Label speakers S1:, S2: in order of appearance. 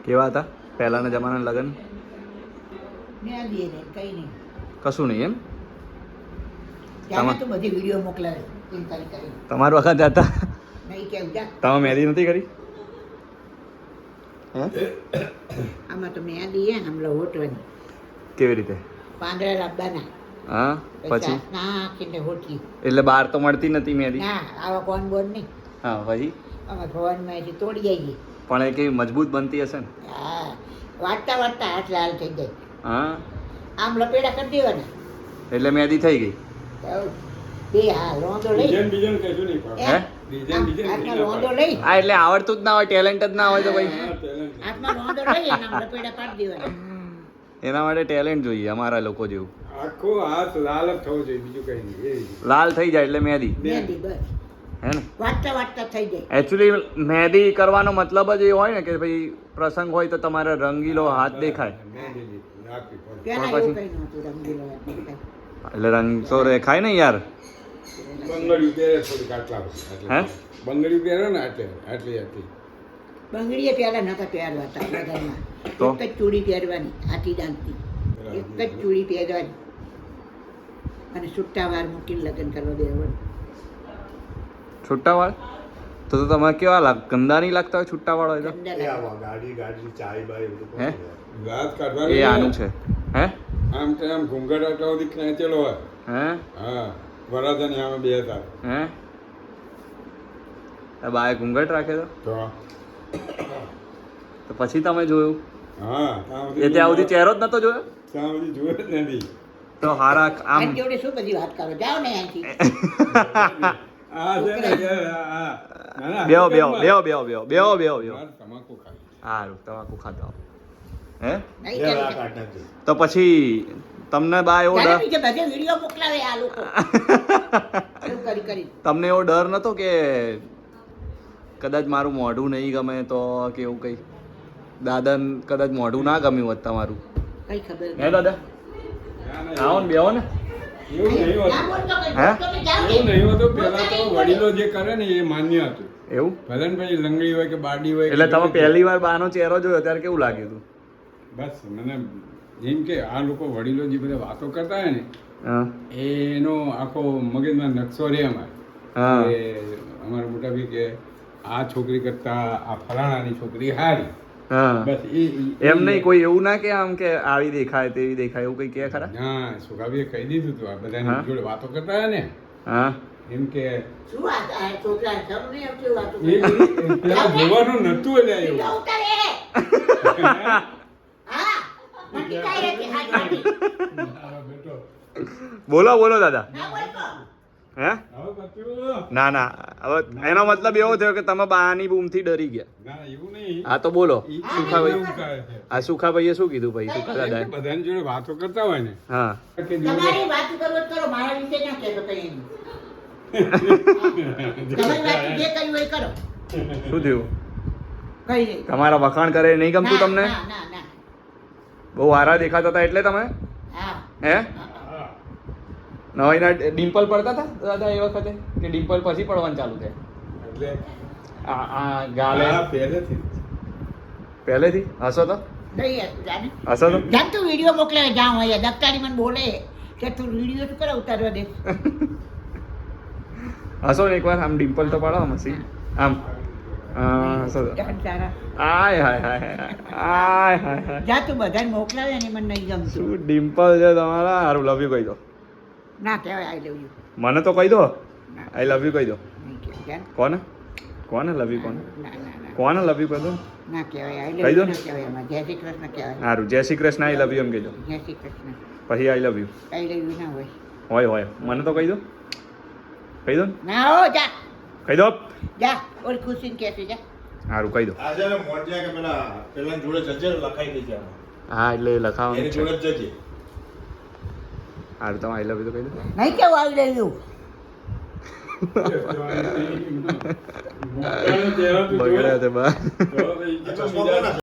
S1: કેવા હતા પહેલાના જમાનાના લગ્ન?
S2: મહેંદી ને કઈ નહીં.
S1: કશું નહીં એમ?
S2: ત્યાંના તો બધી વિડીયો મોકલાવે એમ કરી.
S1: તમારું વખત હતા?
S2: નહીં કેવું જા.
S1: તમે મહેંદી નથી કરી? હે?
S2: આમાં તો મહેંદી હે આમ હોટવાની.
S1: કેવી રીતે?
S2: પાંદડા લાવવાના.
S1: હા પછી?
S2: નાખીને હોટલી.
S1: એટલે બહાર તો મળતી નથી મહેંદી?
S2: ના આવા કોણ બોન નહીં.
S1: હા પછી?
S2: આમાં ભવનમાં એથી તોડી આવી.
S1: પણ એ કેવી મજબૂત બનતી હશે ને?
S2: હા વાટતા વાટતા હાથ લાલ થઈ જાય.
S1: હા
S2: આમ લપેડા કરી દેવાના.
S1: એટલે મહેંદી થઈ ગઈ?
S2: બે હા રોંદો લઈ.
S1: હે?
S2: હાથમાં રોંદો લઈ.
S1: હા એટલે આવડતું જ ના હોય, ટેલેન્ટ જ ના હોય તો ભાઈ
S2: હાથમાં રોંદો લઈ અને આમ લપેડા પાડી દેવાના.
S1: એના માટે ટેલેન્ટ જોઈએ અમારા લોકો જેવું.
S3: આખો હાથ લાલ જ થવો જોઈએ, બીજું કઈ નહીં.
S1: લાલ થઈ જાય એટલે મહેંદી,
S2: મહેંદી બસ
S1: હે ને?
S2: વાટતા વાટતા થઈ જાય.
S1: એકચ્યુઅલી મહેંદી કરવાનો મતલબ જ એ હોય ને કે ભાઈ પ્રસંગ હોય તો તમારે રંગીલો હાથ દેખાય.
S2: પેલા
S1: પછી?
S2: એવું કઈ નહોતું રંગીલો આપણે.
S1: એટલે રંગ તો દેખાય ને યાર.
S3: બંગડીયું પહેરે થોડીક આટલા
S1: હે?
S3: બંગડીયું પહેરે ને આટલી
S2: બંગડીએ પહેલા નતા પહેરવાતા લગ્નમાં.
S1: તો?
S2: એક જ ચૂડી પહેરવાની આથી ડાંગતી. એક જ ચૂડી પહેરવાની અને છૂટા વાર મૂકીને લગ્ન કરવા દેવાનું.
S1: છૂટા વાળ તો તમે કેવા ગંદા નહીં લાગતા હોય છૂટા વાળ હોય તો?
S2: ગંદા લાગે.
S4: ગાડી ચાય બાય
S1: હે?
S3: વાત
S1: એ
S3: કાઢવાની
S1: આનું છે. હે?
S3: આમ તો આમ ઘૂંઘટ આટલા સુધી ખેંચેલો હોય.
S1: હે?
S3: હા વરાજાની આમે બે હતા
S1: હે? આ બાએ ઘૂંઘટ રાખે તો પછી તમે જોયું?
S3: હા
S1: એ ત્યાં સુધી ચહેરો જ નતો જોયો?
S3: ત્યાં સુધી જોયે જ નથી.
S1: તો હારા આમ
S2: આની જોડે શું બધી વાત કરો? જાઓ ને અહીંથી.
S3: આ છે ને કે આ ના,
S1: બેહો
S3: ના,
S1: બેહો બેહો બેહો બેહો બેહો બેહો બેહો.
S3: મારે તમાકુ ખાવી.
S1: સારું તમાકુ ખાતા હો. હે?
S2: નહીં કરી.
S1: તો પછી તમને બા એવો
S2: ત્યારે
S1: ડર
S2: બીજે બધે વિડીયો મોકલાવે આ લોકો. એવું કરી.
S1: તમને એવો ડર નતો કે કદાચ મારું મોઢું નહીં ગમે તો કે એવું કંઈ? દાદા કદાચ મોઢું ના ગમ્યું હોત તમારું?
S2: કઈ ખબર
S1: હે દાદા?
S3: ના, ના,
S1: આવો ને બેહો ને.
S3: એવું નહીં
S2: ના
S3: હોતું.
S2: બોલતો કઈ
S1: હે?
S2: બોલતો કઈ જાઓ
S3: એવું
S2: ને.
S3: નહીં હોતું. પહેલા તો વડીલો જે કરે ને એ માન્ય હતું.
S1: એવું?
S3: ભલે ને પછી લંગડી હોય કે બારડી હોય કે
S1: એટલે તમે
S3: ગમે તે.
S1: પહેલી વાર બાનો ચહેરો જોયો ત્યારે કેવું લાગ્યું હતું?
S3: બસ મને જેમ કે આ લોકો વડીલો જે બધા વાતો કરતા હોય ને
S1: હા
S3: એનો આખો મગજમાં નકશો રહે અમારે.
S1: હા
S3: કે અમારા મોટા ભાઈ કે આ છોકરી કરતા આ ફલાણાની છોકરી હારી.
S1: હા
S3: બસ
S1: એમ નહીં કોઈ એવું ના કે આમ કે આવી દેખાય તેવી દેખાય એવું કઈ કે ખરા?
S3: હા સુકાભાઈએ કહી દીધું હતું આ
S1: હા.
S3: બધાની જોડે વાતો કરતા હોય ને
S1: હા
S3: એમ કે
S2: શું વાત આ છોકરા શરમ નહીં આવતી વાતો
S3: એ પેલા જોવાનું નતું એટલે
S2: વિડીયો
S3: એવું.
S2: ઉતારે. હા મંડી કાંઈ હતી, હાથ વાળી.
S3: હા, બેટો.
S1: બોલો બોલો દાદા.
S2: ના બોલતો.
S1: હે?
S3: હવે પત્યું?
S1: ના ના હવે એનો મતલબ એવો થયો કે તમે બાની બૂમથી ડરી ગયા.
S3: ના એવું નહીં.
S1: હા તો બોલો.
S3: ઈ
S1: સુખાભાઈ
S3: એવું કરે છે.
S1: આ સુખાભાઈએ શું કીધું ભાઈ? સુખા
S3: એમ કે
S1: દાદાએ?
S3: બધાની જોડે વાતો કરતા હોય ને
S1: હા
S3: કે જોડે
S2: તમારી વાત કરો તો કરો, મારા વિશે ના કહેતો કઈ એમ. તમારી વાત જે કર્યું હોય એ કરો.
S1: શું થયું?
S2: કઈ નહીં.
S1: તમારા વખાણ કરે નહીં ગમતું
S2: ના,
S1: તમને?
S2: ના, ના, ના.
S1: બહુ હારા દેખાતા હતા એટલે તમે?
S2: હા.
S1: હે?
S3: હા.
S1: નવાઈના ડિમ્પલ પડતા હતા દાદા એ વખતે કે ડિમ્પલ પછી પડવાનું ચાલુ થાય?
S3: એટલે
S1: આ ગાલે
S3: હા, પહેલેથી જ.
S1: પહેલેથી હસો તો
S2: નહીં હતું, જાને.
S1: હસો તો
S2: જાન તું વિડીયો મોકલાવે જ્યાં હોય દફતારી મને બોલે કે તું વિડીયો શું કરે ઉતારવા દે.
S1: હસો ને એકવાર આમ ડિમ્પલ તો પાડો આમ હસી આમ હસો તો
S2: જાન સારા.
S1: આય હાય હાય હાય આય હાય હાય
S2: જા તું બધાને મોકલાવે ને મને નહીં ગમતું.
S1: શું ડિમ્પલ છે તમારા? સારું લવ યુ કહી દો.
S2: ના કહેવાય આઈ લવ યુ.
S1: મને તો કહી દો આઈ લવ યુ કહી દો.
S2: નહીં કહેવાય જાન.
S1: કોને કોને લવ યુ કોને
S2: ના ના ના
S1: કોને લવ યુ કહી દો.
S2: ના કહેવાય આઈ
S1: કહી
S2: લવ
S1: દો
S2: યુ
S1: ને.
S2: ના કહેવાય એમાં જય શ્રી કૃષ્ણ કહેવાય.
S1: સારું જય શ્રી કૃષ્ણ આઈ લવ યુ એમ કહી દો.
S2: જય શ્રી કૃષ્ણ
S1: પછી આઈ love you
S2: I love you ના હોય.
S1: હોય હોય મને તો કહી દો. કહી દો ને.
S2: ના હો જા
S1: કહી દો.
S2: જા ઓર ખુશીને કહેશે જા.
S1: સારું કહી દો.
S4: આજે ને મોટિયા કે પેલા જોડે જજે લખાઈ દેજે આમાં.
S1: હા એટલે એ લખાવાનું
S4: એની
S1: છે.
S4: જોડે જ જજે.
S1: સારું તમે આઈ લવ યુ તો કહી દો.
S2: નહીં કેવું આઈ લવ યુ.
S3: મોકલાનો ચહેરો તો જોયો.
S1: બગડ્યા તે બા.
S3: તો ઈ
S4: આ
S3: તો
S4: ચશ્મા
S3: બીજા-
S4: કોના છે?